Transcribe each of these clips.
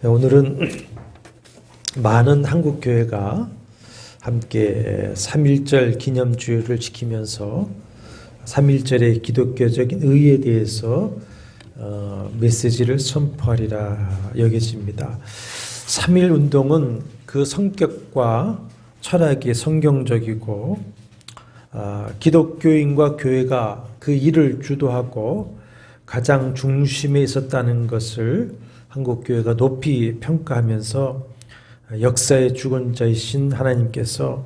오늘은 많은 한국 교회가 함께 3.1절 기념주일을 지키면서 3.1절의 기독교적인 의의에 대해서 메시지를 선포하리라 여겨집니다. 3.1 운동은 그 성격과 철학이 성경적이고 기독교인과 교회가 그 일을 주도하고 가장 중심에 있었다는 것을 한국교회가 높이 평가하면서 역사의 주권자이신 하나님께서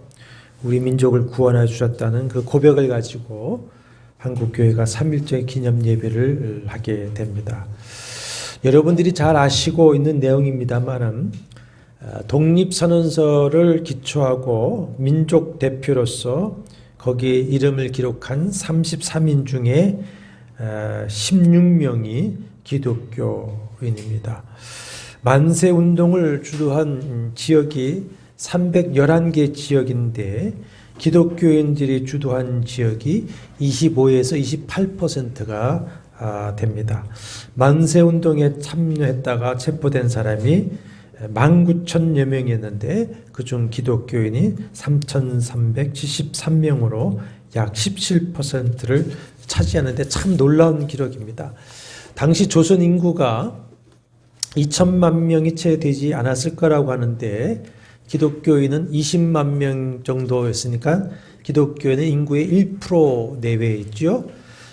우리 민족을 구원해 주셨다는 그 고백을 가지고 한국교회가 3.1절 기념예배를 하게 됩니다. 여러분들이 잘 아시고 있는 내용입니다만은 독립선언서를 기초하고 민족 대표로서 거기에 이름을 기록한 33인 중에 16명이 기독교인입니다. 만세운동을 주도한 지역이 311개 지역인데 기독교인들이 주도한 지역이 25에서 28%가 됩니다. 만세운동에 참여했다가 체포된 사람이 19,000여 명이었는데 그중 기독교인이 3,373명으로 약 17%를 차지하는데 참 놀라운 기록입니다. 당시 조선 인구가 2천만 명이 채 되지 않았을 거라고 하는데 기독교인은 20만 명 정도였으니까 기독교인은 인구의 1% 내외에 있죠.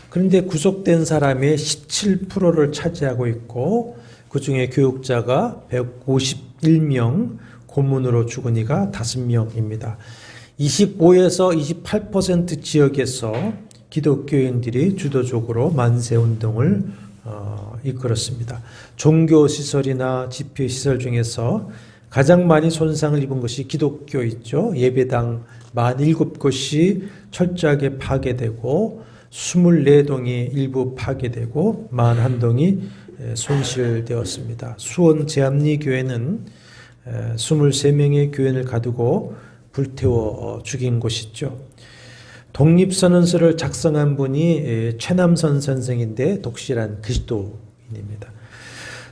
그런데 구속된 사람의 17%를 차지하고 있고 그중에 교육자가 151명, 고문으로 죽은 이가 5명입니다. 25에서 28% 지역에서 기독교인들이 주도적으로 만세운동을 이끌었습니다. 종교시설이나 집회시설 중에서 가장 많이 손상을 입은 것이 기독교이죠. 예배당 47곳이 철저하게 파괴되고 24동이 일부 파괴되고 41동이 손실되었습니다. 수원 제암리교회는 23명의 교인을 가두고 불태워 죽인 곳이죠. 독립선언서를 작성한 분이 최남선 선생인데 독실한 그리스도인입니다.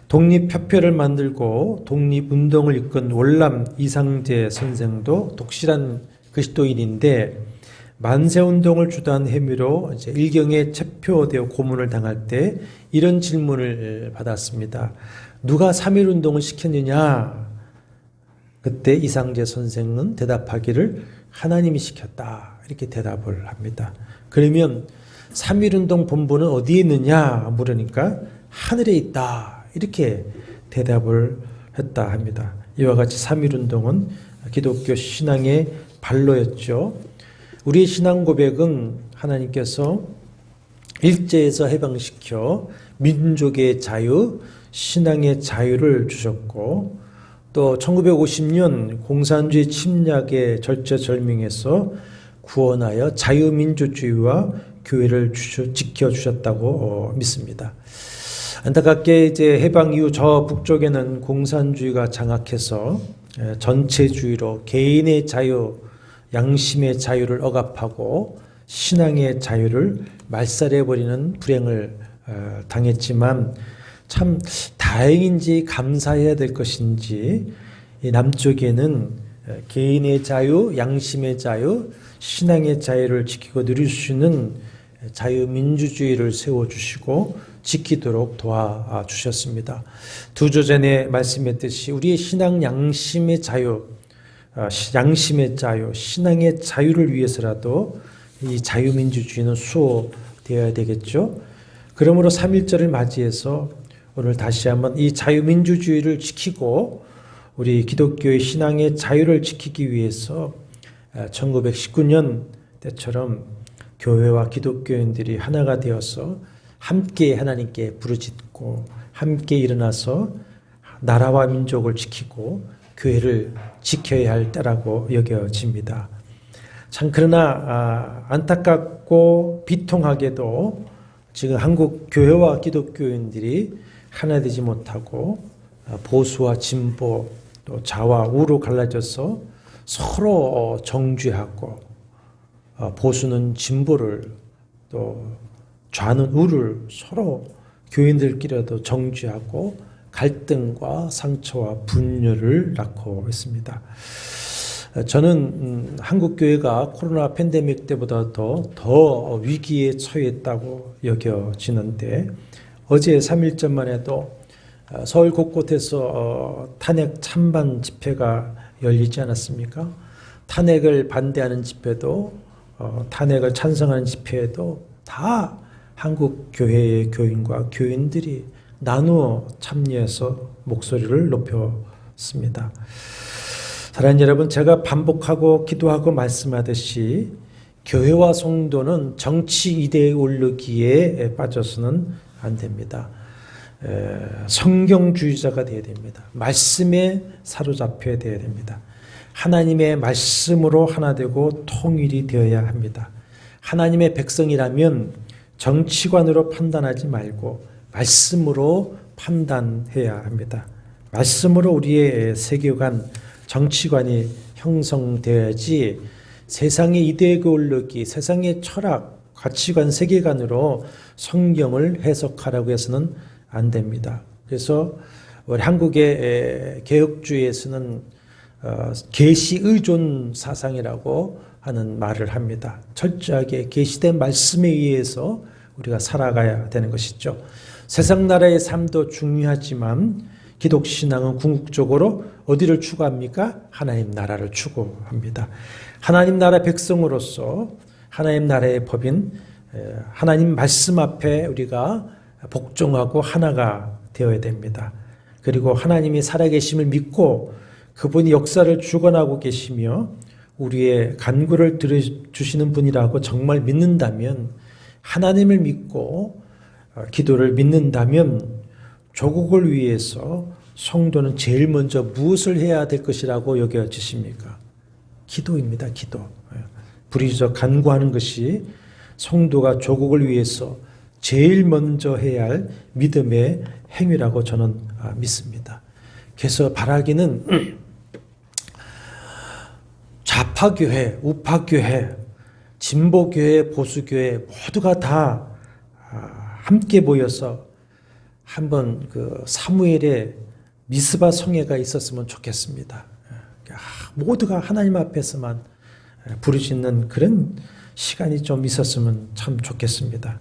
독립협회를 만들고 독립운동을 이끈 월남 이상재 선생도 독실한 그리스도인인데 만세운동을 주도한 혐의로 이제 일경에 체포되어 고문을 당할 때 이런 질문을 받았습니다. 누가 3.1운동을 시켰느냐? 그때 이상재 선생은 대답하기를 하나님이 시켰다. 이렇게 대답을 합니다. 그러면 3.1운동 본부는 어디에 있느냐 물으니까 하늘에 있다. 이렇게 대답을 했다 합니다. 이와 같이 3.1운동은 기독교 신앙의 발로였죠. 우리의 신앙 고백은 하나님께서 일제에서 해방시켜 민족의 자유, 신앙의 자유를 주셨고 또 1950년 공산주의 침략의 절체절명에서 구원하여 자유민주주의와 교회를 지켜주셨다고 믿습니다. 안타깝게 이제 해방 이후 저 북쪽에는 공산주의가 장악해서 전체주의로 개인의 자유, 양심의 자유를 억압하고 신앙의 자유를 말살해버리는 불행을 당했지만 참 다행인지 감사해야 될 것인지 남쪽에는 개인의 자유, 양심의 자유, 신앙의 자유를 지키고 누릴 수 있는 자유민주주의를 세워주시고 지키도록 도와주셨습니다. 두 주 전에 말씀했듯이 우리의 신앙 양심의 자유, 신앙의 자유를 위해서라도 이 자유민주주의는 수호되어야 되겠죠. 그러므로 3.1절을 맞이해서 오늘 다시 한번 이 자유민주주의를 지키고 우리 기독교의 신앙의 자유를 지키기 위해서 1919년 때처럼 교회와 기독교인들이 하나가 되어서 함께 하나님께 부르짖고 함께 일어나서 나라와 민족을 지키고 교회를 지켜야 할 때라고 여겨집니다. 참 그러나 안타깝고 비통하게도 지금 한국 교회와 기독교인들이 하나 되지 못하고 보수와 진보 또 좌와 우로 갈라져서 서로 정죄하고 보수는 진보를 또 좌는 우를 서로 교인들끼리도 정죄하고 갈등과 상처와 분열을 낳고 있습니다. 저는 한국 교회가 코로나 팬데믹 때보다도 더 위기에 처했다고 여겨지는데, 어제 3.1절만 해도 서울 곳곳에서 탄핵 찬반 집회가 열리지 않았습니까? 탄핵을 반대하는 집회도 탄핵을 찬성하는 집회에도 다 한국 교회의 교인과 교인들이 나누어 참여해서 목소리를 높였습니다. 사랑하는 여러분, 제가 반복하고 기도하고 말씀하듯이 교회와 성도는 정치 이데올로기에 빠져서는 안 됩니다. 성경주의자가 되어야 됩니다. 말씀에 사로잡혀야 되어야 됩니다. 하나님의 말씀으로 하나 되고 통일이 되어야 합니다. 하나님의 백성이라면 정치관으로 판단하지 말고 말씀으로 판단해야 합니다. 말씀으로 우리의 세계관, 정치관이 형성되어야지 세상의 이데올로기, 세상의 철학, 가치관, 세계관으로 성경을 해석하라고 해서는 안 됩니다. 그래서 우리 한국의 개혁주의에서는 계시 의존 사상이라고 하는 말을 합니다. 철저하게 계시된 말씀에 의해서 우리가 살아가야 되는 것이죠. 세상 나라의 삶도 중요하지만 기독신앙은 궁극적으로 어디를 추구합니까? 하나님 나라를 추구합니다. 하나님 나라 백성으로서 하나님 나라의 법인 하나님 말씀 앞에 우리가 복종하고 하나가 되어야 됩니다. 그리고 하나님이 살아계심을 믿고 그분이 역사를 주관하고 계시며 우리의 간구를 들어주시는 분이라고 정말 믿는다면, 하나님을 믿고 기도를 믿는다면 조국을 위해서 성도는 제일 먼저 무엇을 해야 될 것이라고 여겨지십니까? 기도입니다. 기도. 부르짖어 간구하는 것이 성도가 조국을 위해서 제일 먼저 해야 할 믿음의 행위라고 저는 믿습니다. 그래서 바라기는 좌파교회, 우파교회, 진보교회, 보수교회 모두가 다 함께 모여서 한번 그 사무엘의 미스바 성회가 있었으면 좋겠습니다. 모두가 하나님 앞에서만 부르짖는 그런 시간이 좀 있었으면 참 좋겠습니다.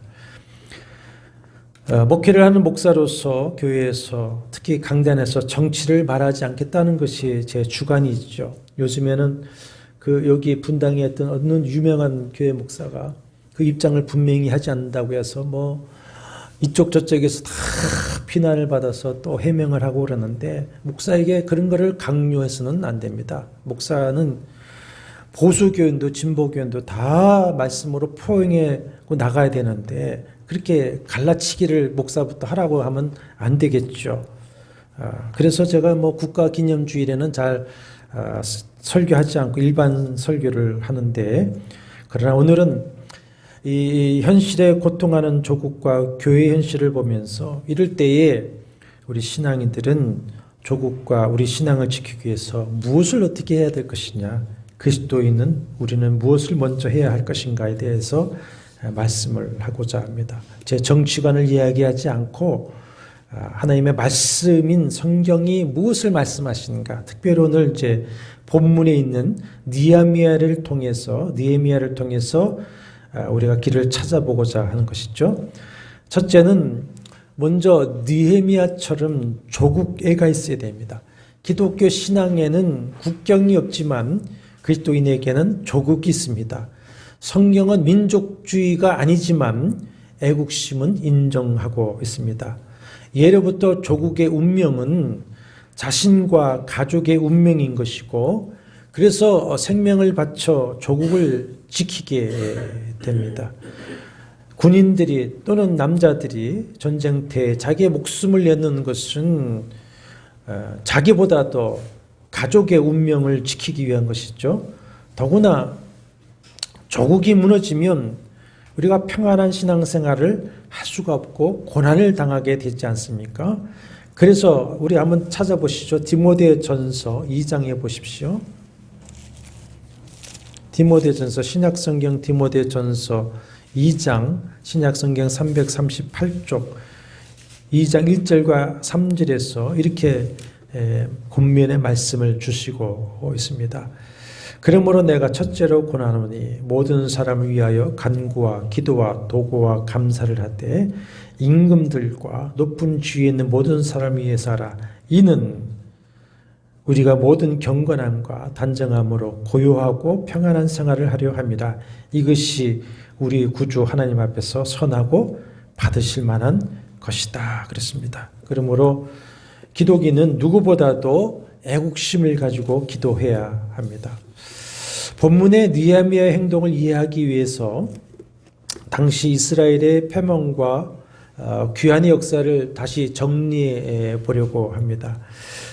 목회를 하는 목사로서 교회에서 특히 강단에서 정치를 말하지 않겠다는 것이 제 주관이죠. 요즘에는 여기 분당에 있던 어느 유명한 교회 목사가 그 입장을 분명히 하지 않는다고 해서 이쪽 저쪽에서 다 비난을 받아서 또 해명을 하고 그러는데, 목사에게 그런 거를 강요해서는 안 됩니다. 목사는 보수교인도 진보교인도 다 말씀으로 포용해 나가야 되는데 그렇게 갈라치기를 목사부터 하라고 하면 안 되겠죠. 그래서 제가 국가기념주일에는 잘 설교하지 않고 일반 설교를 하는데, 그러나 오늘은 이 현실에 고통하는 조국과 교회 현실을 보면서 이럴 때에 우리 신앙인들은 조국과 우리 신앙을 지키기 위해서 무엇을 어떻게 해야 될 것이냐, 그리스도인은 우리는 무엇을 먼저 해야 할 것인가에 대해서 말씀을 하고자 합니다. 제 정치관을 이야기하지 않고 하나님의 말씀인 성경이 무엇을 말씀하시는가, 특별히 오늘 이제 본문에 있는 느헤미야를 통해서 우리가 길을 찾아보고자 하는 것이죠. 첫째는 먼저 느헤미야처럼 조국애가 있어야 됩니다. 기독교 신앙에는 국경이 없지만 그리스도인에게는 조국이 있습니다. 성경은 민족주의가 아니지만 애국심은 인정하고 있습니다. 예로부터 조국의 운명은 자신과 가족의 운명인 것이고, 그래서 생명을 바쳐 조국을 지키게 됩니다. 군인들이 또는 남자들이 전쟁터에 자기의 목숨을 내는 것은 자기보다도 가족의 운명을 지키기 위한 것이죠. 더구나 조국이 무너지면 우리가 평안한 신앙생활을 할 수가 없고 고난을 당하게 되지 않습니까? 그래서 우리 한번 찾아보시죠. 디모데전서 2장에 보십시오. 디모데전서, 신약성경 디모데전서 2장, 신약성경 338쪽. 2장 1절과 3절에서 이렇게 권면의 말씀을 주시고 있습니다. 그러므로 내가 첫째로 권하노니 모든 사람을 위하여 간구와 기도와 도구와 감사를 하되 임금들과 높은 지위에 있는 모든 사람을 위해서 하라. 이는 우리가 모든 경건함과 단정함으로 고요하고 평안한 생활을 하려 합니다. 이것이 우리 구주 하나님 앞에서 선하고 받으실 만한 것이다. 그렇습니다. 그러므로 기독인은 누구보다도 애국심을 가지고 기도해야 합니다. 본문의 느헤미야의 행동을 이해하기 위해서 당시 이스라엘의 패망과 귀환의 역사를 다시 정리해 보려고 합니다.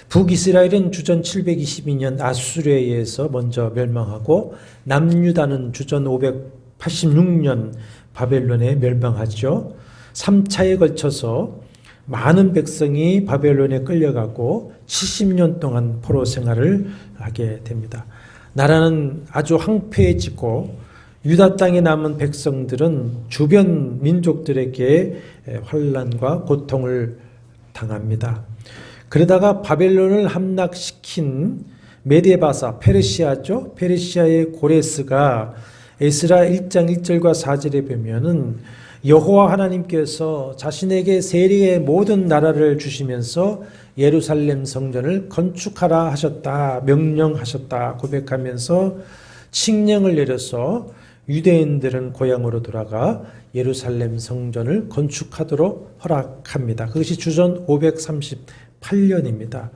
북이스라엘은 주전 722년 아수르에 의해서 먼저 멸망하고 남유다는 주전 586년 바벨론에 멸망하죠. 3차에 걸쳐서 많은 백성이 바벨론에 끌려가고 70년 동안 포로 생활을 하게 됩니다. 나라는 아주 황폐해지고 유다 땅에 남은 백성들은 주변 민족들에게 환난과 고통을 당합니다. 그러다가 바벨론을 함락시킨 메데바사, 페르시아죠. 페르시아의 고레스가 에스라 1장 1절과 4절에 보면은 여호와 하나님께서 자신에게 세계의 모든 나라를 주시면서 예루살렘 성전을 건축하라 하셨다, 명령하셨다 고백하면서 칙령을 내려서 유대인들은 고향으로 돌아가 예루살렘 성전을 건축하도록 허락합니다. 그것이 주전 538년입니다.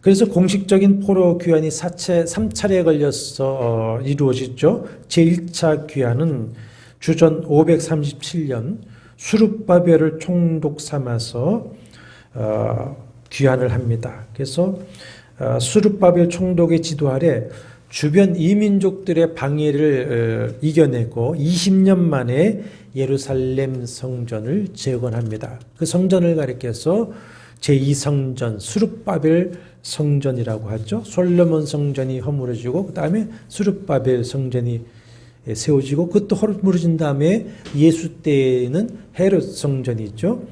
그래서 공식적인 포로 귀환이 3차례에 걸려서 이루어졌죠. 제1차 귀환은 주전 537년 수룹바벨을 총독 삼아서 귀환을 합니다. 그래서 수룹바벨 총독의 지도 아래 주변 이민족들의 방해를 이겨내고 20년 만에 예루살렘 성전을 재건합니다. 그 성전을 가리켜서 제2성전 수룹바벨 성전이라고 하죠. 솔로몬 성전이 허물어지고 그 다음에 수룹바벨 성전이 세워지고 그것도 허물어진 다음에 예수 때에는 헤롯 성전이 있죠.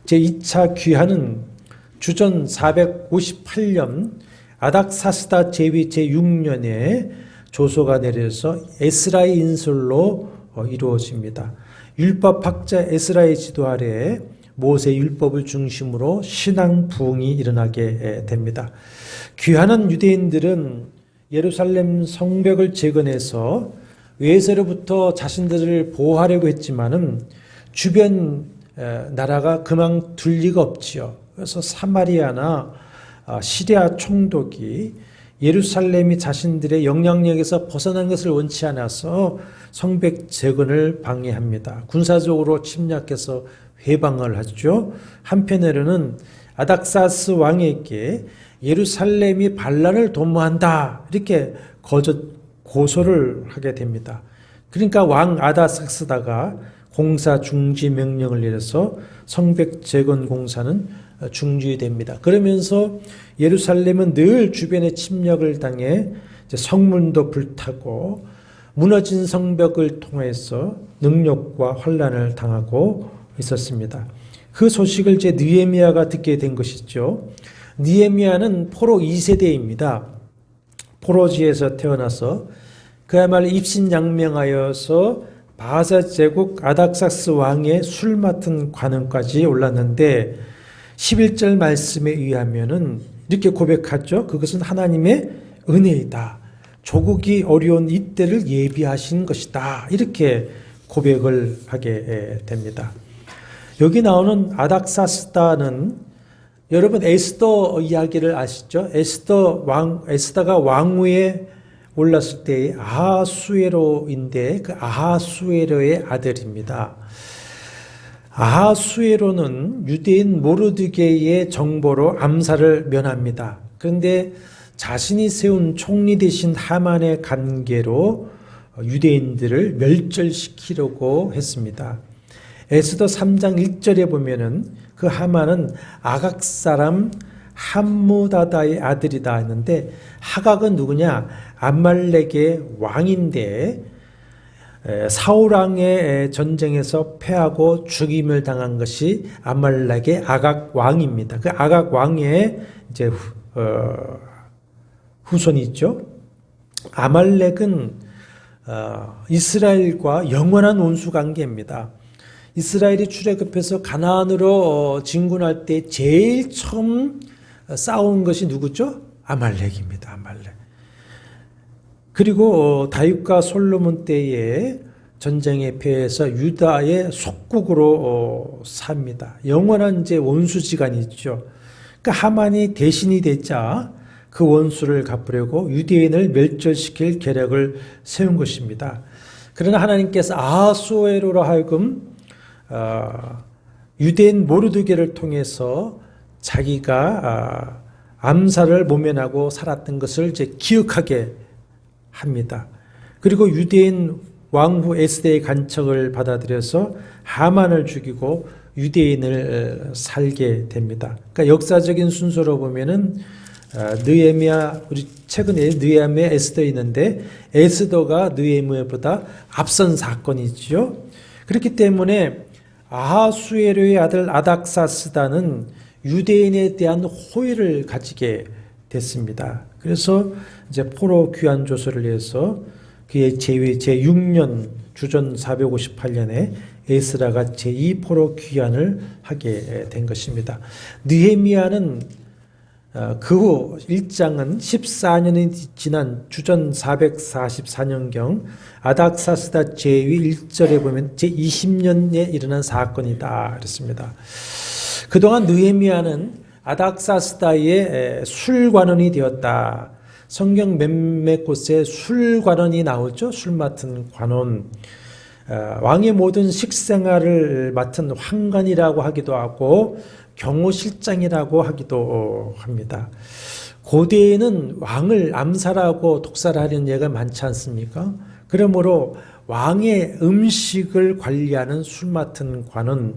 제2차 귀환은 주전 458년 아닥사스다 제위 제6년에 조서가 내려서 에스라의 인술로 이루어집니다. 율법학자 에스라의 지도 아래 모세 율법을 중심으로 신앙 부흥이 일어나게 됩니다. 귀환한 유대인들은 예루살렘 성벽을 재건해서 외세로부터 자신들을 보호하려고 했지만은 주변 나라가 그만둘 리가 없지요. 그래서 사마리아나 시리아 총독이 예루살렘이 자신들의 영향력에서 벗어난 것을 원치 않아서 성벽 재건을 방해합니다. 군사적으로 침략해서 회방을 하죠. 한편으로는 아닥사스 왕에게 예루살렘이 반란을 도모한다 이렇게 고소를 하게 됩니다. 그러니까 왕 아닥사스다가 공사 중지 명령을 내려서 성벽 재건 공사는 중지됩니다. 그러면서 예루살렘은 늘 주변의 침략을 당해 성문도 불타고 무너진 성벽을 통해서 능력과 환난을 당하고 있었습니다. 그 소식을 느헤미야가 듣게 된 것이죠. 느헤미야는 포로 2세대입니다. 포로지에서 태어나서 그야말로 입신양명하여서 바사 제국 아닥사스 왕의 술 맡은 관원까지 올랐는데 11절 말씀에 의하면은 이렇게 고백하죠. 그것은 하나님의 은혜이다. 조국이 어려운 이때를 예비하신 것이다. 이렇게 고백을 하게 됩니다. 여기 나오는 아닥사스다는 여러분 에스더 이야기를 아시죠? 에스더가 왕위에 올랐을 때의 아하수에로인데 그 아하수에로의 아들입니다. 아하수에로는 유대인 모르드게의 정보로 암살을 면합니다. 그런데 자신이 세운 총리 대신 하만의 관계로 유대인들을 멸절시키려고 했습니다. 에스더 3장 1절에 보면은 그 하만은 아각 사람 함무다다의 아들이다 했는데 하각은 누구냐? 암말렉의 왕인데 사울왕의 전쟁에서 패하고 죽임을 당한 것이 아말렉의 아각 왕입니다. 그 아각 왕의 이제 후손이 있죠. 아말렉은 이스라엘과 영원한 원수 관계입니다. 이스라엘이 출애굽해서 가나안으로 진군할 때 제일 처음 싸운 것이 누구죠? 아말렉입니다. 아말렉. 그리고 다윗과 솔로몬 때에 전쟁에 패해서 유다의 속국으로 삽니다. 영원한 이제 원수지간이 있죠. 그러니까 하만이 대신이 되자 그 원수를 갚으려고 유대인을 멸절시킬 계략을 세운 것입니다. 그러나 하나님께서 아하수에로로 하여금 유대인 모르드게를 통해서 자기가 암살을 모면하고 살았던 것을 이제 기억하게 합니다. 그리고 유대인 왕후 에스더의 간척을 받아들여서 하만을 죽이고 유대인을 살게 됩니다. 그러니까 역사적인 순서로 보면은 느헤미야, 우리 최근에 느헤미야 에스더 있는데 에스더가 느헤미야보다 앞선 사건이죠. 그렇기 때문에 아하수에로의 아들 아닥사스다는 유대인에 대한 호의를 가지게 됐습니다. 그래서 이제 포로 귀환 조서를 해서 그의 제위 제6년 주전 458년에 에스라가 제2 포로 귀환을 하게 된 것입니다. 느헤미야는 그 후 1장은 14년이 지난 주전 444년경 아닥사스다 제위 1절에 보면 제20년에 일어난 사건이다 그랬습니다. 그동안 느헤미야는 아닥사스다의 술관원이 되었다. 성경 몇몇 곳에 술관원이 나오죠. 술 맡은 관원. 왕의 모든 식생활을 맡은 환관이라고 하기도 하고 경호실장이라고 하기도 합니다. 고대에는 왕을 암살하고 독살하려는 예가 많지 않습니까? 그러므로 왕의 음식을 관리하는 술 맡은 관은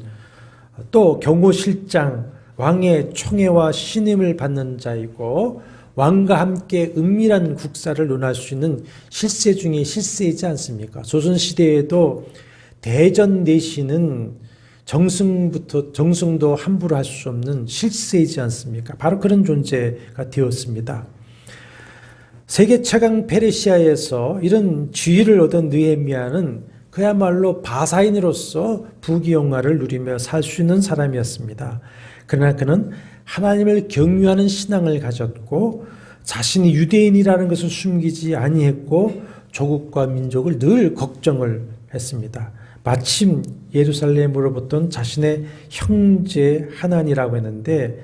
또 경호실장, 왕의 총애와 신임을 받는 자이고 왕과 함께 은밀한 국사를 논할 수 있는 실세 중에 실세이지 않습니까? 조선시대에도 대전 내시는 정승도 함부로 할 수 없는 실세이지 않습니까? 바로 그런 존재가 되었습니다. 세계 최강 페르시아에서 이런 지위를 얻은 느헤미야는 그야말로 바사인으로서 부귀영화를 누리며 살 수 있는 사람이었습니다. 그러나 그는 하나님을 경유하는 신앙을 가졌고 자신이 유대인이라는 것을 숨기지 아니했고 조국과 민족을 늘 걱정을 했습니다. 마침 예루살렘으로부터 자신의 형제 하난이라고 했는데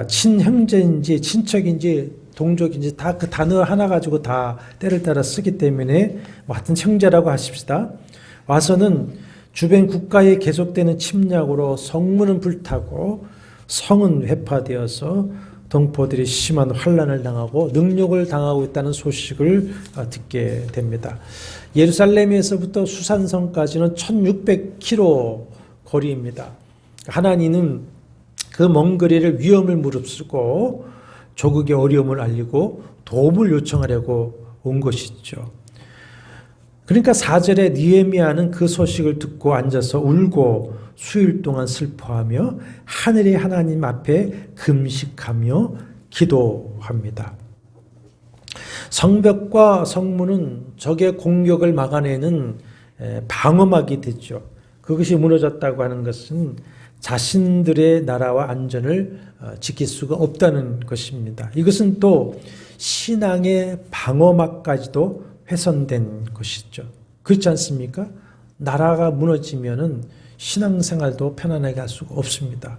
친형제인지 친척인지 동족인지 다 그 단어 하나 가지고 다 때를 따라 쓰기 때문에 하여튼 형제라고 하십시다. 와서는 주변 국가에 계속되는 침략으로 성문은 불타고 성은 회파되어서 동포들이 심한 환난을 당하고 능욕을 당하고 있다는 소식을 듣게 됩니다. 예루살렘에서부터 수산성까지는 1600km 거리입니다. 하나님은 그 먼 거리를 위험을 무릅쓰고 조국의 어려움을 알리고 도움을 요청하려고 온 것이죠. 그러니까 4절에 느헤미야는 그 소식을 듣고 앉아서 울고 수일 동안 슬퍼하며 하늘의 하나님 앞에 금식하며 기도합니다. 성벽과 성문은 적의 공격을 막아내는 방어막이 됐죠. 그것이 무너졌다고 하는 것은 자신들의 나라와 안전을 지킬 수가 없다는 것입니다. 이것은 또 신앙의 방어막까지도 훼손된 것이죠. 그렇지 않습니까? 나라가 무너지면은 신앙생활도 편안하게 할 수가 없습니다.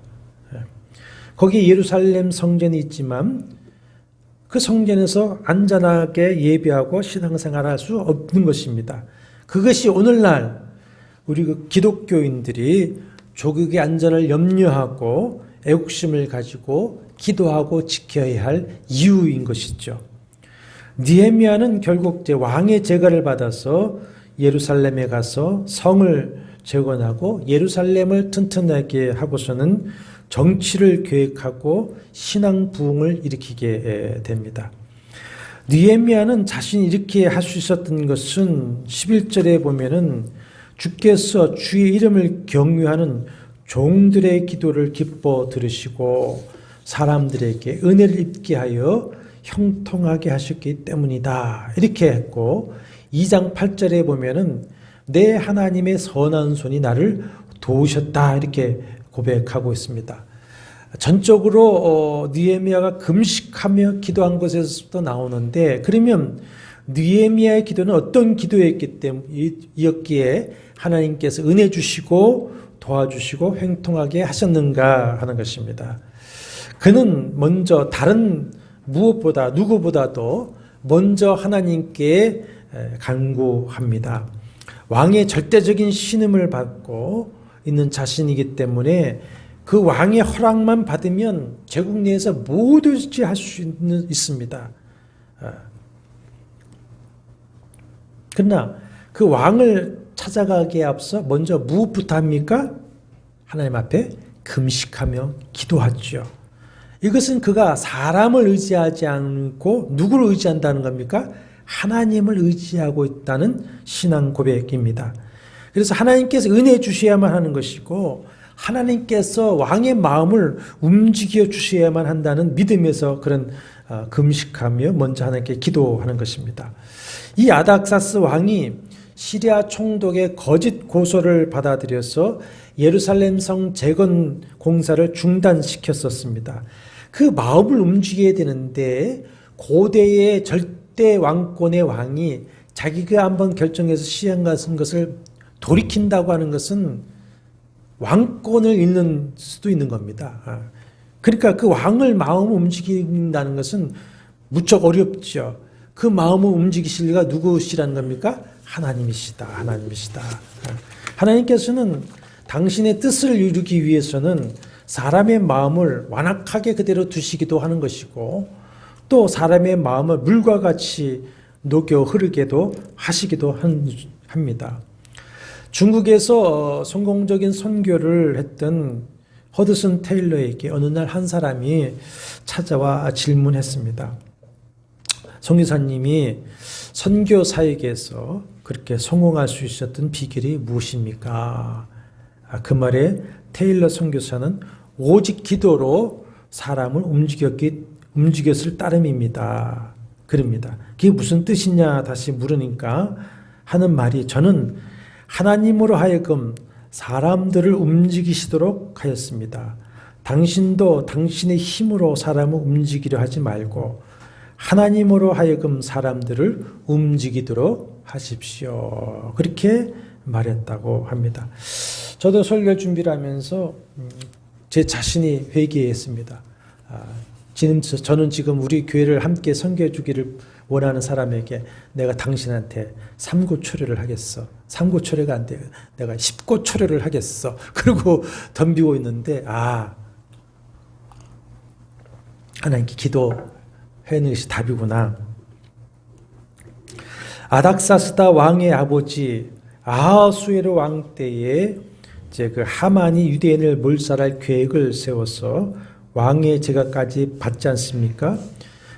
거기 예루살렘 성전이 있지만 그 성전에서 안전하게 예배하고 신앙생활을 할 수 없는 것입니다. 그것이 오늘날 우리 기독교인들이 조국의 안전을 염려하고 애국심을 가지고 기도하고 지켜야 할 이유인 것이죠. 느헤미야는 결국 왕의 제가를 받아서 예루살렘에 가서 성을 재건하고 예루살렘을 튼튼하게 하고서는 정치를 계획하고 신앙 부흥을 일으키게 됩니다. 느헤미야는 자신이 이렇게 할 수 있었던 것은 11절에 보면은 주께서 주의 이름을 경유하는 종들의 기도를 기뻐 들으시고 사람들에게 은혜를 입게 하여 형통하게 하셨기 때문이다. 이렇게 했고 2장 8절에 보면은 내 하나님의 선한 손이 나를 도우셨다. 이렇게 고백하고 있습니다. 전적으로 느헤미야가 금식하며 기도한 것에서도 나오는데 그러면 느헤미야의 기도는 어떤 기도였기에 하나님께서 은혜 주시고 도와주시고 횡통하게 하셨는가 하는 것입니다. 그는 먼저 다른 무엇보다 누구보다도 먼저 하나님께 간구합니다. 왕의 절대적인 신임을 받고 있는 자신이기 때문에 그 왕의 허락만 받으면 제국 내에서 뭐든지 할 수 있습니다. 그러나 그 왕을 찾아가기에 앞서 먼저 무엇부터 합니까? 하나님 앞에 금식하며 기도하죠. 이것은 그가 사람을 의지하지 않고 누구를 의지한다는 겁니까? 하나님을 의지하고 있다는 신앙 고백입니다. 그래서 하나님께서 은혜 주셔야만 하는 것이고 하나님께서 왕의 마음을 움직여 주셔야만 한다는 믿음에서 그런 금식하며 먼저 하나님께 기도하는 것입니다. 이 아닥사스 왕이 시리아 총독의 거짓 고소를 받아들여서 예루살렘 성 재건 공사를 중단시켰었습니다. 그 마음을 움직여야 되는데 고대의 절대 왕권의 왕이 자기가 한번 결정해서 시행한 것을 돌이킨다고 하는 것은 왕권을 잃는 수도 있는 겁니다. 그러니까 그 왕을 마음을 움직인다는 것은 무척 어렵죠. 그 마음을 움직이실 리가 누구시라는 겁니까? 하나님이시다. 하나님이시다. 하나님께서는 당신의 뜻을 이루기 위해서는 사람의 마음을 완악하게 그대로 두시기도 하는 것이고 또 사람의 마음을 물과 같이 녹여 흐르게도 하시기도 합니다. 중국에서 성공적인 선교를 했던 허드슨 테일러에게 어느 날 한 사람이 찾아와 질문했습니다. 선교사님이 선교 사역에서 그렇게 성공할 수 있었던 비결이 무엇입니까? 그 말에 테일러 선교사는 오직 기도로 사람을 움직였을 따름입니다. 그럽니다. 그게 무슨 뜻이냐 다시 물으니까 하는 말이 저는 하나님으로 하여금 사람들을 움직이시도록 하였습니다. 당신도 당신의 힘으로 사람을 움직이려 하지 말고 하나님으로 하여금 사람들을 움직이도록 하십시오. 그렇게 말했다고 합니다. 저도 설교 준비를 하면서 제 자신이 회개했습니다. 저는 지금 우리 교회를 함께 선교해 주기를 원하는 사람에게 내가 당신한테 삼고초려를 하겠어. 삼고초려가 안 돼. 내가 십고초려를 하겠어. 그러고 덤비고 있는데 하나님께 기도하는 것이 답이구나. 아닥사스다 왕의 아버지 아하수에로 왕 때에 이제 그 하만이 유대인을 몰살할 계획을 세워서 왕의 제가까지 받지 않습니까?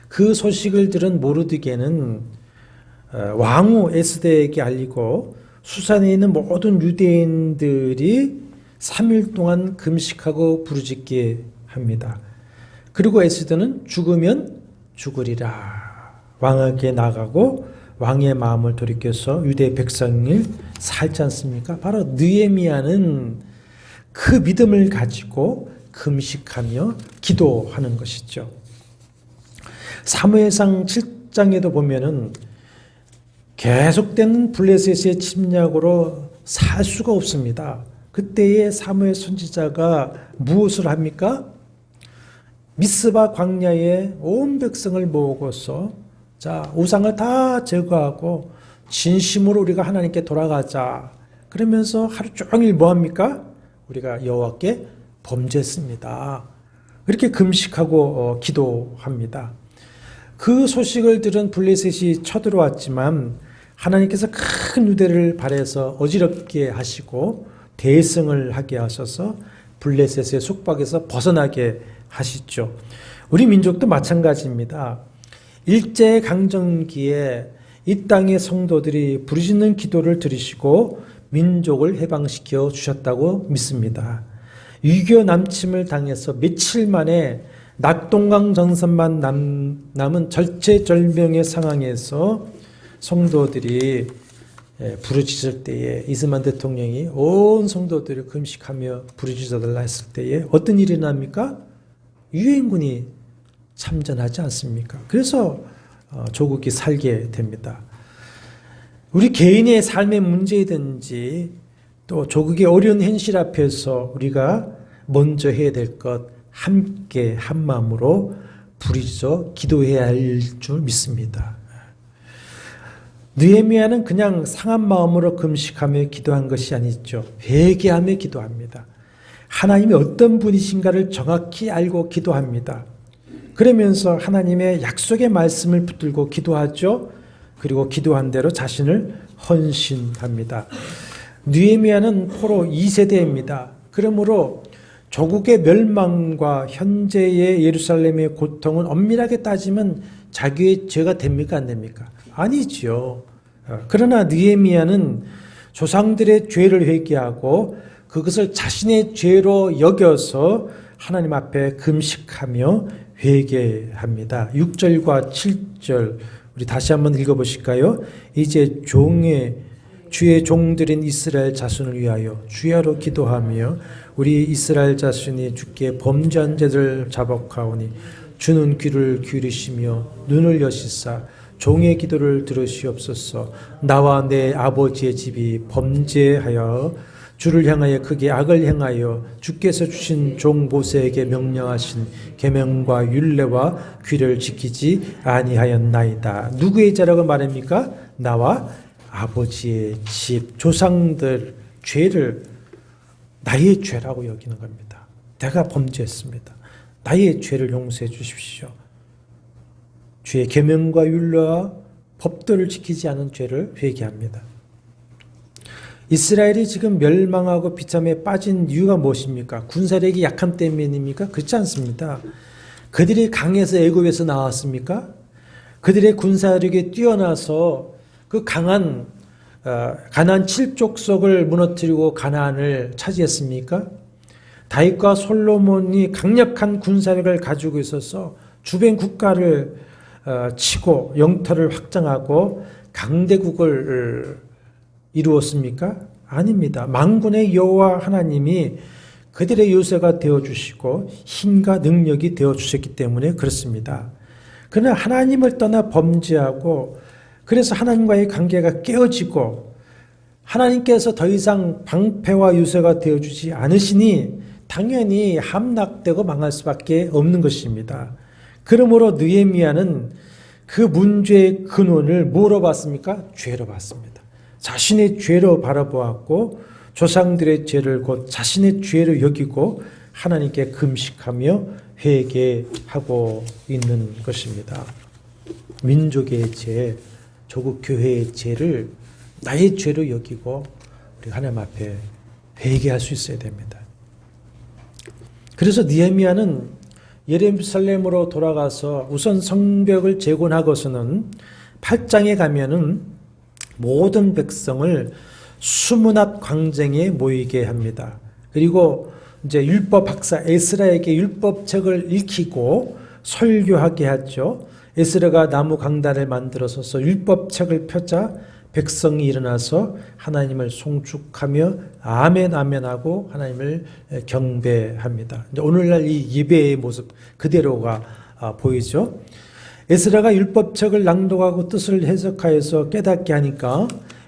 그 소식을 들은 모르드게는 왕후 에스더에게 알리고 수산에 있는 모든 유대인들이 3일 동안 금식하고 부르짖게 합니다. 그리고 에스더는 죽으면 죽으리라. 왕에게 나가고 왕의 마음을 돌이켜서 유대 백성을 살지 않습니까? 바로 느헤미야는 그 믿음을 가지고 금식하며 기도하는 것이죠. 사무엘상 7장에도 보면은 계속된 블레셋의 침략으로 살 수가 없습니다. 그때의 사무엘 선지자가 무엇을 합니까? 미스바 광야에 온 백성을 모으고서 우상을 다 제거하고 진심으로 우리가 하나님께 돌아가자. 그러면서 하루 종일 뭐 합니까? 우리가 여호와께 범죄했습니다. 그렇게 금식하고 기도합니다. 그 소식을 들은 블레셋이 쳐들어왔지만 하나님께서 큰 유대를 발해서 어지럽게 하시고 대승을 하게 하셔서 블레셋의 속박에서 벗어나게 하시죠. 우리 민족도 마찬가지입니다. 일제강점기에 이 땅의 성도들이 부르짖는 기도를 들으시고 민족을 해방시켜 주셨다고 믿습니다. 6.25 남침을 당해서 며칠 만에 낙동강 전선만 남은 절체절명의 상황에서 성도들이 부르짖을 때에 이승만 대통령이 온 성도들을 금식하며 부르짖어달라 했을 때에 어떤 일이 납니까? 유엔군이 참전하지 않습니까? 그래서 조국이 살게 됩니다. 우리 개인의 삶의 문제이든지 또 조국의 어려운 현실 앞에서 우리가 먼저 해야 될 것 함께 한 마음으로 부르짖어 기도해야 할 줄 믿습니다. 느헤미야는 그냥 상한 마음으로 금식하며 기도한 것이 아니죠. 회개하며 기도합니다. 하나님이 어떤 분이신가를 정확히 알고 기도합니다. 그러면서 하나님의 약속의 말씀을 붙들고 기도하죠. 그리고 기도한 대로 자신을 헌신합니다. 느헤미야는 포로 2세대입니다. 그러므로 조국의 멸망과 현재의 예루살렘의 고통은 엄밀하게 따지면 자기의 죄가 됩니까? 안 됩니까? 아니죠. 그러나 느헤미야는 조상들의 죄를 회개하고 그것을 자신의 죄로 여겨서 하나님 앞에 금식하며 회개합니다. 6절과 7절 우리 다시 한번 읽어보실까요? 이제 주의 종들인 이스라엘 자손을 위하여 주야로 기도하며 우리 이스라엘 자손이 주께 범죄한 자들을 자복하오니 주는 귀를 기울이시며 눈을 여시사 종의 기도를 들으시옵소서. 나와 내 아버지의 집이 범죄하여 주를 향하여 크게 악을 행하여 주께서 주신 종 모세에게 명령하신 계명과 율례와 규례를 지키지 아니하였나이다. 누구의 자라고 말합니까? 나와 아버지의 집, 조상들 죄를 나의 죄라고 여기는 겁니다. 내가 범죄했습니다. 나의 죄를 용서해 주십시오. 주의 계명과 율례와 법도를 지키지 않은 죄를 회개합니다. 이스라엘이 지금 멸망하고 비참에 빠진 이유가 무엇입니까? 군사력이 약함 때문입니까? 그렇지 않습니다. 그들이 강에서 애굽에서 나왔습니까? 그들의 군사력이 뛰어나서 그 강한 가나안 7족속을 무너뜨리고 가나안을 차지했습니까? 다윗과 솔로몬이 강력한 군사력을 가지고 있어서 주변 국가를 치고 영토를 확장하고 강대국을 이루었습니까? 아닙니다. 만군의 여호와 하나님이 그들의 요새가 되어주시고 힘과 능력이 되어주셨기 때문에 그렇습니다. 그러나 하나님을 떠나 범죄하고 그래서 하나님과의 관계가 깨어지고 하나님께서 더 이상 방패와 요새가 되어주지 않으시니 당연히 함락되고 망할 수밖에 없는 것입니다. 그러므로 느헤미야는 그 문제의 근원을 뭐로 봤습니까? 죄로 봤습니다. 자신의 죄로 바라보았고 조상들의 죄를 곧 자신의 죄로 여기고 하나님께 금식하며 회개하고 있는 것입니다. 민족의 죄, 조국 교회의 죄를 나의 죄로 여기고 우리 하나님 앞에 회개할 수 있어야 됩니다. 그래서 느헤미야는 예루살렘으로 돌아가서 우선 성벽을 재건하고서는 8장에 가면은 모든 백성을 수문앞 광쟁에 모이게 합니다. 그리고 이제 율법 박사 에스라에게 율법책을 읽히고 설교하게 하죠. 에스라가 나무 강단을 만들어서 율법책을 펴자 백성이 일어나서 하나님을 송축하며 아멘 아멘하고 하나님을 경배합니다. 오늘날 이 예배의 모습 그대로가 보이죠. 에스라가 율법책을 낭독하고 뜻을 해석하여서 깨닫게 하니까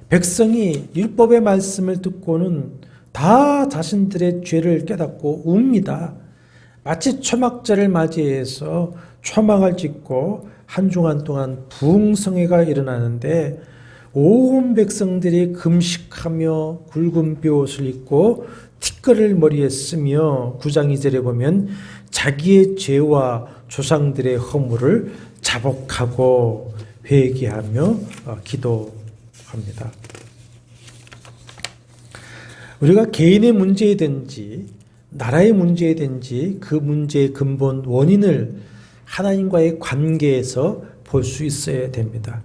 백성이 율법의 말씀을 듣고는 다 자신들의 죄를 깨닫고 웁니다. 마치 초막절을 맞이해서 초막을 짓고 한 주간 동안 부흥성회가 일어나는데 온 백성들이 금식하며 굵은 뼈옷을 입고 티끌을 머리에 쓰며 9장 2절에 보면 자기의 죄와 조상들의 허물을 자복하고 회개하며 기도합니다. 우리가 개인의 문제이든지 나라의 문제이든지 그 문제의 근본 원인을 하나님과의 관계에서 볼 수 있어야 됩니다.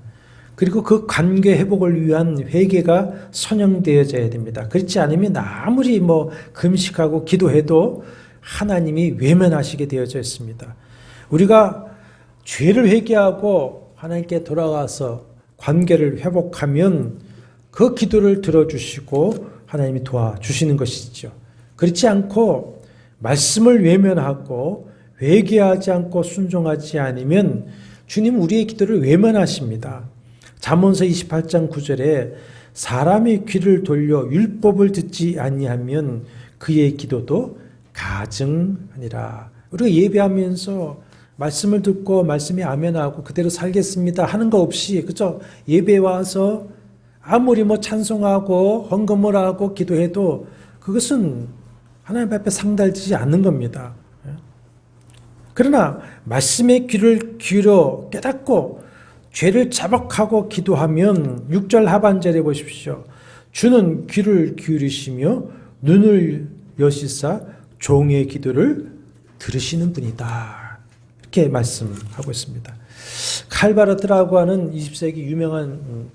그리고 그 관계 회복을 위한 회개가 선영되어져야 됩니다. 그렇지 않으면 아무리 금식하고 기도해도 하나님이 외면하시게 되어져 있습니다. 우리가 죄를 회개하고 하나님께 돌아가서 관계를 회복하면 그 기도를 들어주시고 하나님이 도와주시는 것이죠. 그렇지 않고 말씀을 외면하고 회개하지 않고 순종하지 않으면 주님 우리의 기도를 외면하십니다. 잠언서 28장 9절에 사람의 귀를 돌려 율법을 듣지 아니하면 그의 기도도 가증하니라. 우리가 예배하면서 말씀을 듣고 말씀에 아멘하고 그대로 살겠습니다 하는 거 없이, 그죠? 예배 와서 아무리 찬송하고 헌금을 하고 기도해도 그것은 하나님 앞에 상달되지 않는 겁니다. 그러나 말씀의 귀를 기울여 깨닫고 죄를 자복하고 기도하면 6절 하반절에 보십시오. 주는 귀를 기울이시며 눈을 여시사 종의 기도를 들으시는 분이다. 이렇게 말씀하고 있습니다. 칼바르트라고 하는 20세기 유명한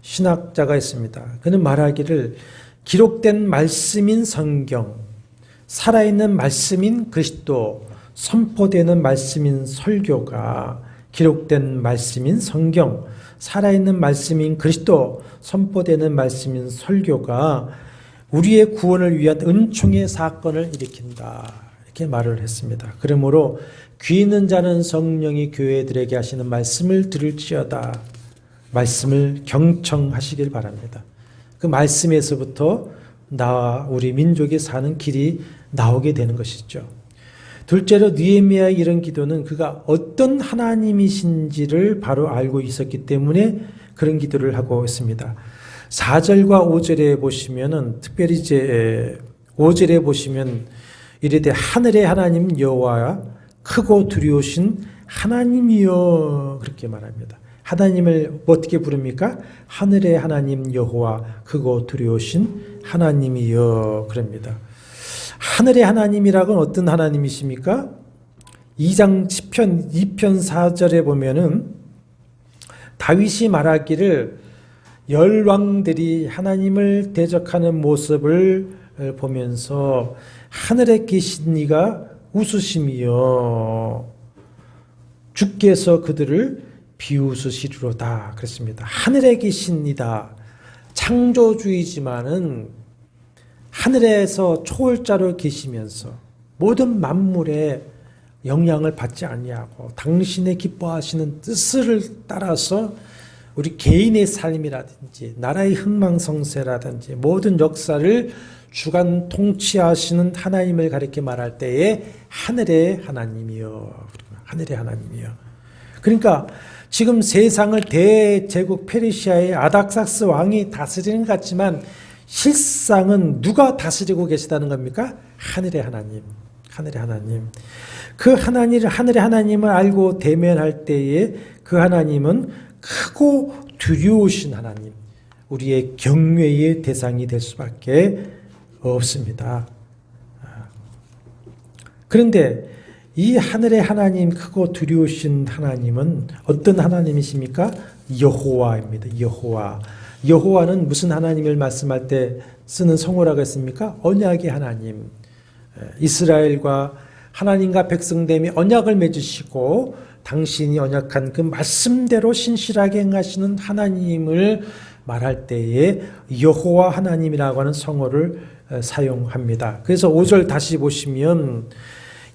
신학자가 있습니다. 그는 말하기를 기록된 말씀인 성경, 살아있는 말씀인 그리스도, 선포되는 말씀인 설교가 기록된 말씀인 성경, 살아있는 말씀인 그리스도, 선포되는 말씀인 설교가 우리의 구원을 위한 은총의 사건을 일으킨다. 이렇게 말을 했습니다. 그러므로 귀 있는 자는 성령이 교회들에게 하시는 말씀을 들을지어다. 말씀을 경청하시길 바랍니다. 그 말씀에서부터 나와 우리 민족이 사는 길이 나오게 되는 것이죠. 둘째로 느헤미야의 이런 기도는 그가 어떤 하나님이신지를 바로 알고 있었기 때문에 그런 기도를 하고 있습니다. 4절과 5절에 보시면은 특별히 이제 5절에 보시면 이르되 하늘의 하나님 여호와 크고 두려우신 하나님이여 그렇게 말합니다. 하나님을 어떻게 부릅니까? 하늘의 하나님 여호와 크고 두려우신 하나님이여 그럽니다. 하늘의 하나님이라고는 어떤 하나님이십니까? 2장 10편 2편 4절에 보면은 다윗이 말하기를 열왕들이 하나님을 대적하는 모습을 보면서 하늘에 계신 이가 웃으심이여 주께서 그들을 비웃으시리로다 그랬습니다. 하늘에 계신 이다. 창조주이지만은 하늘에서 초월자로 계시면서 모든 만물에 영향을 받지 아니하고 당신의 기뻐하시는 뜻을 따라서 우리 개인의 삶이라든지 나라의 흥망성쇠라든지 모든 역사를 주관 통치하시는 하나님을 가리켜 말할 때에 하늘의 하나님이여, 하늘의 하나님이여. 그러니까 지금 세상을 대제국 페르시아의 아닥삭스 왕이 다스리는 것 같지만 실상은 누가 다스리고 계시다는 겁니까? 하늘의 하나님, 하늘의 하나님. 그 하늘의 하나님을 알고 대면할 때에 그 하나님은 크고 두려우신 하나님, 우리의 경외의 대상이 될 수밖에 없습니다. 그런데 이 하늘의 하나님, 크고 두려우신 하나님은 어떤 하나님이십니까? 여호와입니다. 여호와. 여호와는 무슨 하나님을 말씀할 때 쓰는 성어라고 했습니까? 언약의 하나님. 이스라엘과 하나님과 백성됨이 언약을 맺으시고 당신이 언약한 그 말씀대로 신실하게 행하시는 하나님을 말할 때에 여호와 하나님이라고 하는 성어를 사용합니다. 그래서 5절 다시 보시면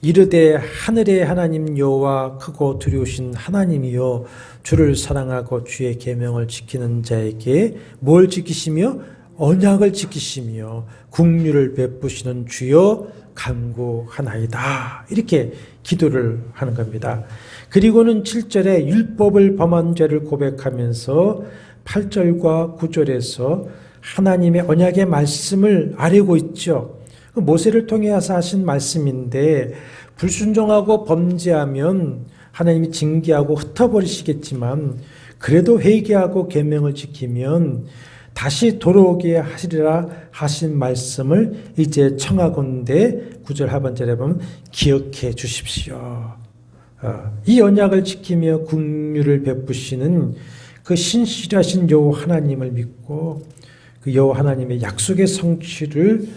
이르되 하늘의 하나님 여호와 크고 두려우신 하나님이여 주를 사랑하고 주의 계명을 지키는 자에게 뭘 지키시며 언약을 지키시며 긍휼을 베푸시는 주여 간구하나이다. 이렇게 기도를 하는 겁니다. 그리고는 7절에 율법을 범한 죄를 고백하면서 8절과 9절에서 하나님의 언약의 말씀을 아뢰고 있죠. 모세를 통해서 하신 말씀인데 불순종하고 범죄하면 하나님이 징계하고 흩어버리시겠지만 그래도 회개하고 계명을 지키면 다시 돌아오게 하시리라 하신 말씀을 이제 청하건대 9절 하반절에 보면 기억해 주십시오. 이 언약을 지키며 긍휼을 베푸시는 그 신실하신 여호와 하나님을 믿고 그 여호와 하나님의 약속의 성취를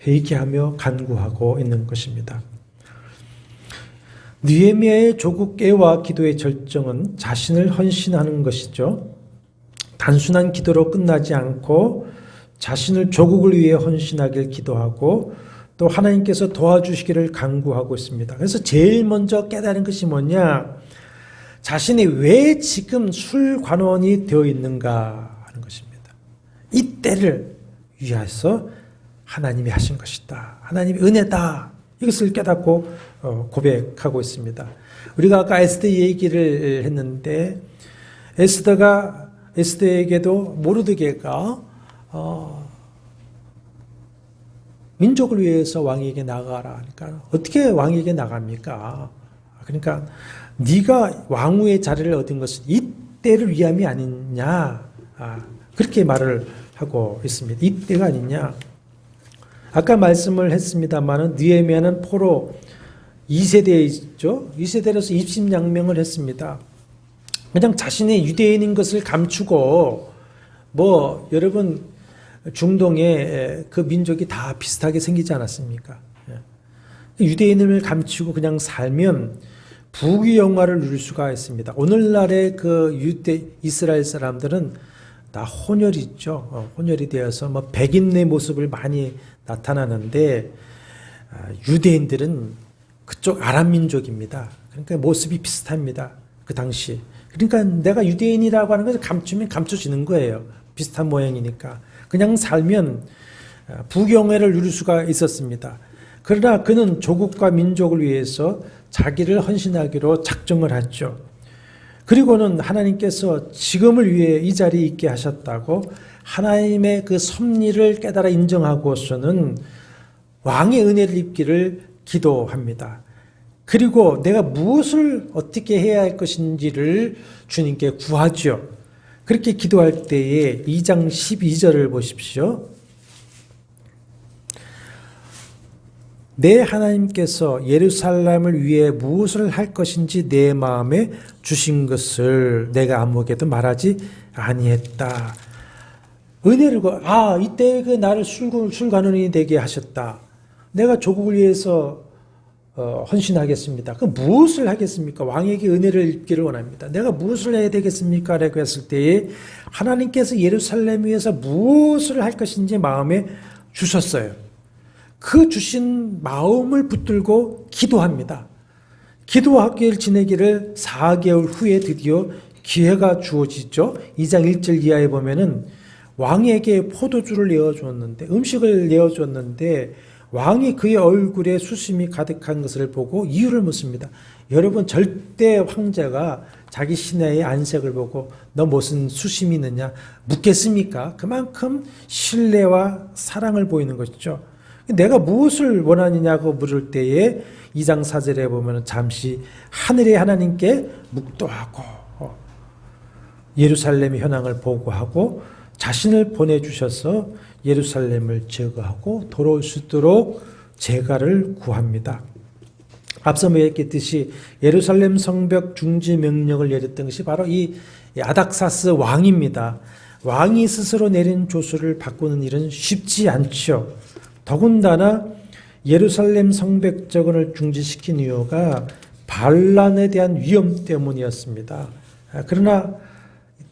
회개하며 간구하고 있는 것입니다. 느헤미야의 조국 애와 기도의 절정은 자신을 헌신하는 것이죠. 단순한 기도로 끝나지 않고 자신을 조국을 위해 헌신하길 기도하고 또 하나님께서 도와주시기를 간구하고 있습니다. 그래서 제일 먼저 깨달은 것이 뭐냐? 자신이 왜 지금 술관원이 되어 있는가 하는 것입니다. 이 때를 위해서 하나님이 하신 것이다. 하나님의 은혜다. 이것을 깨닫고 고백하고 있습니다. 우리가 아까 에스더 얘기를 했는데 에스더에게도 모르드게가 민족을 위해서 왕에게 나가라 하니까 어떻게 왕에게 나갑니까? 그러니까 네가 왕후의 자리를 얻은 것은 이때를 위함이 아니냐, 그렇게 말을 하고 있습니다. 이때가 아니냐. 아까 말씀을 했습니다만은 느헤미야는 포로 2세대이죠. 2세대로서 입신양명을 했습니다. 그냥 자신의 유대인인 것을 감추고 여러분 중동의 그 민족이 다 비슷하게 생기지 않았습니까? 유대인을 감추고 그냥 살면 부귀 영화를 누릴 수가 있습니다. 오늘날의 그 이스라엘 사람들은 다 혼혈이 있죠. 혼혈이 되어서 백인의 모습을 많이 나타나는데 유대인들은 그쪽 아랍 민족입니다. 그러니까 모습이 비슷합니다. 그 당시. 그러니까 내가 유대인이라고 하는 것을 감추면 감춰지는 거예요. 비슷한 모양이니까. 그냥 살면 부경회를 누릴 수가 있었습니다. 그러나 그는 조국과 민족을 위해서 자기를 헌신하기로 작정을 했죠. 그리고는 하나님께서 지금을 위해 이 자리에 있게 하셨다고 하나님의 그 섭리를 깨달아 인정하고서는 왕의 은혜를 입기를 기도합니다. 그리고 내가 무엇을 어떻게 해야 할 것인지를 주님께 구하죠. 그렇게 기도할 때에 2장 12절을 보십시오. 내 하나님께서 예루살렘을 위해 무엇을 할 것인지 내 마음에 주신 것을 내가 아무에게도 말하지 아니했다. 은혜를 이때 그 나를 술관원이 되게 하셨다. 내가 조국을 위해서 헌신하겠습니다. 그 무엇을 하겠습니까? 왕에게 은혜를 입기를 원합니다. 내가 무엇을 해야 되겠습니까? 라고 했을 때에 하나님께서 예루살렘 위해서 무엇을 할 것인지 마음에 주셨어요. 그 주신 마음을 붙들고 기도합니다. 기도하기를 지내기를 4개월 후에 드디어 기회가 주어지죠. 2장 1절 이하에 보면은 왕에게 포도주를 내어주었는데 음식을 내어주었는데 왕이 그의 얼굴에 수심이 가득한 것을 보고 이유를 묻습니다. 여러분 절대 황제가 자기 신하의 안색을 보고 너 무슨 수심이 있느냐 묻겠습니까? 그만큼 신뢰와 사랑을 보이는 것이죠. 내가 무엇을 원하느냐고 물을 때에 2장 4절에 보면 잠시 하늘의 하나님께 묵도하고 예루살렘의 현황을 보고하고 자신을 보내주셔서 예루살렘을 제거하고 돌아올 수 있도록 제가를 구합니다. 앞서 얘기했듯이 예루살렘 성벽 중지 명령을 내렸던 것이 바로 이 아닥사스 왕입니다. 왕이 스스로 내린 조서를 바꾸는 일은 쉽지 않죠. 더군다나 예루살렘 성벽정을 중지시킨 이유가 반란에 대한 위험 때문이었습니다. 그러나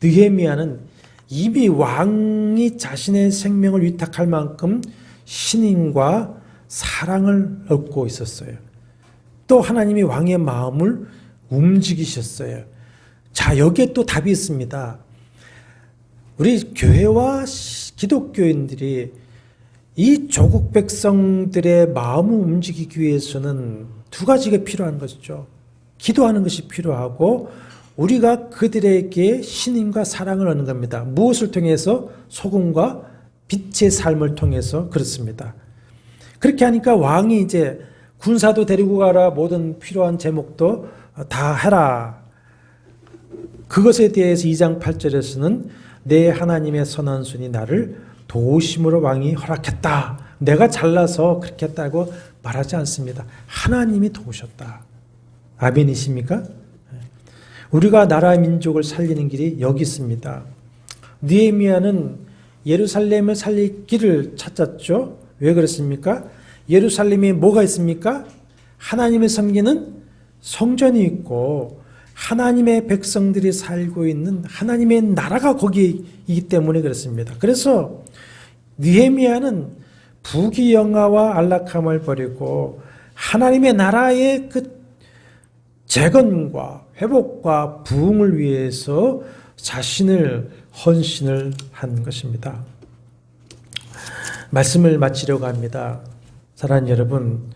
느헤미야는 이미 왕이 자신의 생명을 위탁할 만큼 신임과 사랑을 얻고 있었어요. 또 하나님이 왕의 마음을 움직이셨어요. 자, 여기에 또 답이 있습니다. 우리 교회와 기독교인들이 이 조국 백성들의 마음을 움직이기 위해서는 두 가지가 필요한 것이죠. 기도하는 것이 필요하고 우리가 그들에게 신임과 사랑을 얻는 겁니다. 무엇을 통해서? 소금과 빛의 삶을 통해서 그렇습니다. 그렇게 하니까 왕이 이제 군사도 데리고 가라, 모든 필요한 제목도 다 해라. 그것에 대해서 2장 8절에서는 내 하나님의 선한 손이 나를 도우심으로 왕이 허락했다. 내가 잘나서 그렇게 했다고 말하지 않습니다. 하나님이 도우셨다. 아멘이십니까? 우리가 나라 민족을 살리는 길이 여기 있습니다. 느헤미야는 예루살렘을 살릴 길을 찾았죠. 왜 그렇습니까? 예루살렘에 뭐가 있습니까? 하나님을 섬기는 성전이 있고 하나님의 백성들이 살고 있는 하나님의 나라가 거기이기 때문에 그렇습니다. 그래서 느헤미야는 부귀영화와 안락함을 버리고 하나님의 나라의 그 재건과 회복과 부흥을 위해서 자신을 헌신을 한 것입니다. 말씀을 마치려고 합니다. 사랑하는 여러분,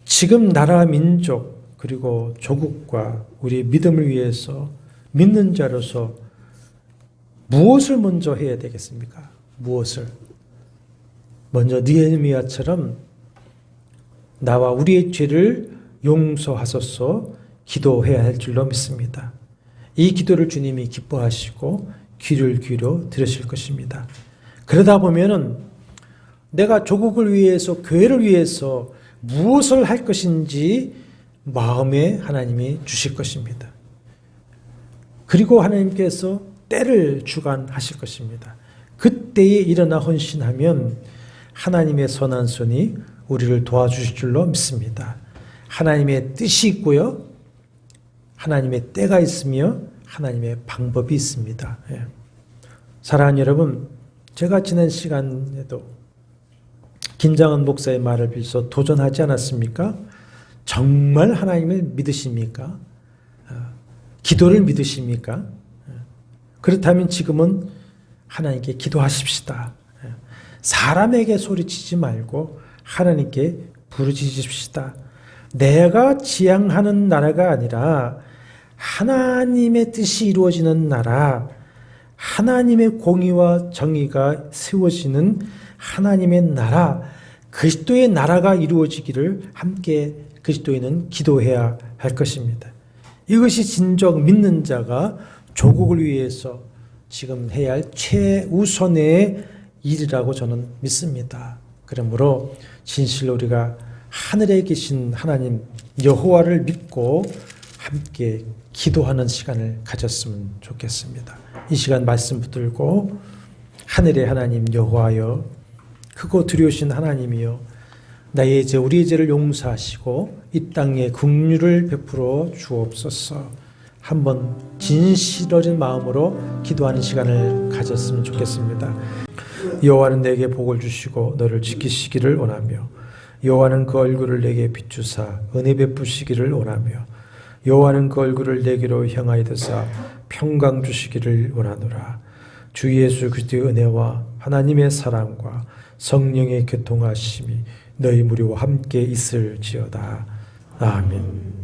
지금 나라 민족 그리고 조국과 우리 믿음을 위해서 믿는 자로서 무엇을 먼저 해야 되겠습니까? 무엇을? 먼저 느헤미야처럼 나와 우리의 죄를 용서하소서 기도해야 할 줄로 믿습니다. 이 기도를 주님이 기뻐하시고 귀를 기울여 들으실 것입니다. 그러다 보면은 내가 조국을 위해서 교회를 위해서 무엇을 할 것인지 마음에 하나님이 주실 것입니다. 그리고 하나님께서 때를 주관하실 것입니다. 그때에 일어나 헌신하면 하나님의 선한 손이 우리를 도와주실 줄로 믿습니다. 하나님의 뜻이 있고요. 하나님의 때가 있으며 하나님의 방법이 있습니다. 사랑하는 여러분, 제가 지난 시간에도 김장은 목사의 말을 빌서 도전하지 않았습니까? 정말 하나님을 믿으십니까? 기도를 믿으십니까? 그렇다면 지금은 하나님께 기도하십시다. 사람에게 소리치지 말고 하나님께 부르짖으십시다. 내가 지향하는 나라가 아니라 하나님의 뜻이 이루어지는 나라, 하나님의 공의와 정의가 세워지는 하나님의 나라, 그리스도의 나라가 이루어지기를 함께 그리스도인은 기도해야 할 것입니다. 이것이 진정 믿는 자가 조국을 위해서 지금 해야 할 최우선의 일이라고 저는 믿습니다. 그러므로 진실로 우리가 하늘에 계신 하나님 여호와를 믿고 함께 기도하는 시간을 가졌으면 좋겠습니다. 이 시간 말씀 붙들고 하늘의 하나님 여호와여, 크고 두려우신 하나님이여, 나의 죄 우리의 죄를 용서하시고 이 땅에 긍휼을 베풀어 주옵소서. 한번 진실 어린 마음으로 기도하는 시간을 가졌으면 좋겠습니다. 여호와는 내게 복을 주시고 너를 지키시기를 원하며 여호와는 그 얼굴을 내게 비추사 은혜 베푸시기를 원하며 여호와는 그 얼굴을 내게로 향하여 드사 평강 주시기를 원하노라. 주 예수 그리스도의 은혜와 하나님의 사랑과 성령의 교통하심이 너희 무리와 함께 있을지어다. 아멘.